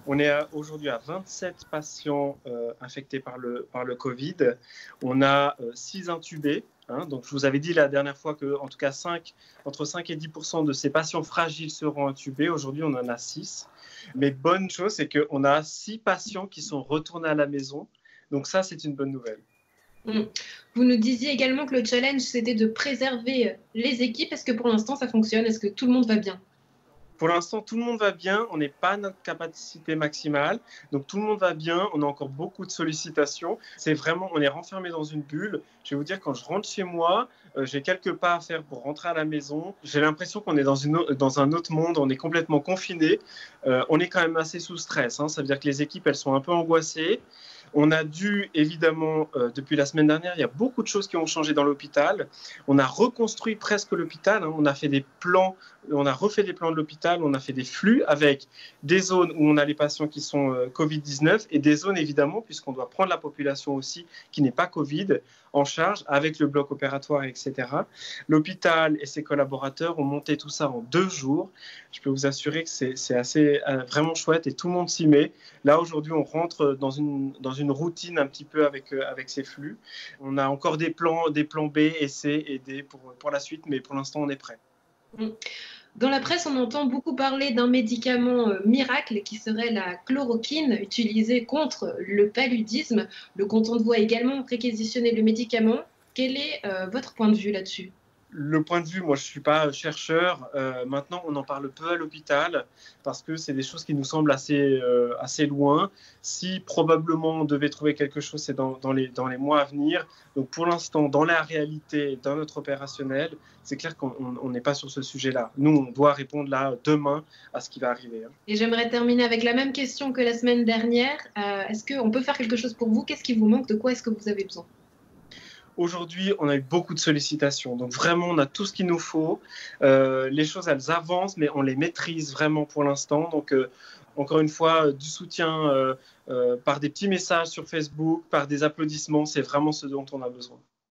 On est aujourd'hui à 27 patients infectés par le Covid. On a 6 intubés. Hein, donc, je vous avais dit la dernière fois que, en tout cas, entre 5 et 10% de ces patients fragiles seront intubés. Aujourd'hui, on en a 6. Mais bonne chose, c'est qu'on a 6 patients qui sont retournés à la maison. Donc ça, c'est une bonne nouvelle. Mm. Vous nous disiez également que le challenge, c'était de préserver les équipes. Est-ce que pour l'instant, ça fonctionne? Est-ce que tout le monde va bien? Pour l'instant, tout le monde va bien. On n'est pas à notre capacité maximale. Donc, tout le monde va bien. On a encore beaucoup de sollicitations. C'est vraiment, on est renfermé dans une bulle. Je vais vous dire, quand je rentre chez moi, j'ai quelques pas à faire pour rentrer à la maison. J'ai l'impression qu'on est dans un autre monde. On est complètement confiné. On est quand même assez sous stress. Hein. Ça veut dire que les équipes, elles sont un peu angoissées. On a dû, évidemment, depuis la semaine dernière, il y a beaucoup de choses qui ont changé dans l'hôpital. On a reconstruit presque l'hôpital. Hein. On a fait des plans, on a refait des plans de l'hôpital, on a fait des flux avec des zones où on a les patients qui sont Covid-19 et des zones, évidemment, puisqu'on doit prendre la population aussi qui n'est pas Covid en charge avec le bloc opératoire, etc. L'hôpital et ses collaborateurs ont monté tout ça en 2 jours. Je peux vous assurer que c'est assez vraiment chouette et tout le monde s'y met. Là, aujourd'hui, on rentre dans une routine un petit peu avec ces flux. On a encore des plans B et C et D pour la suite, mais pour l'instant, on est prêt. Mm. Dans la presse, on entend beaucoup parler d'un médicament miracle qui serait la chloroquine utilisée contre le paludisme. Le canton de Vaud a également réquisitionné le médicament. Quel est votre point de vue là-dessus? Le point de vue, moi je ne suis pas chercheur. Maintenant, on en parle peu à l'hôpital parce que c'est des choses qui nous semblent assez loin. Si probablement on devait trouver quelque chose, c'est dans les mois à venir. Donc pour l'instant, dans la réalité, dans notre opérationnel, c'est clair qu'on n'est pas sur ce sujet-là. Nous, on doit répondre là demain à ce qui va arriver. Hein. Et j'aimerais terminer avec la même question que la semaine dernière. Est-ce qu'on peut faire quelque chose pour vous? Qu'est-ce qui vous manque? De quoi est-ce que vous avez besoin? Aujourd'hui, on a eu beaucoup de sollicitations. Donc vraiment, on a tout ce qu'il nous faut. Les choses, elles avancent, mais on les maîtrise vraiment pour l'instant. Donc, encore une fois, du soutien par des petits messages sur Facebook, par des applaudissements, c'est vraiment ce dont on a besoin.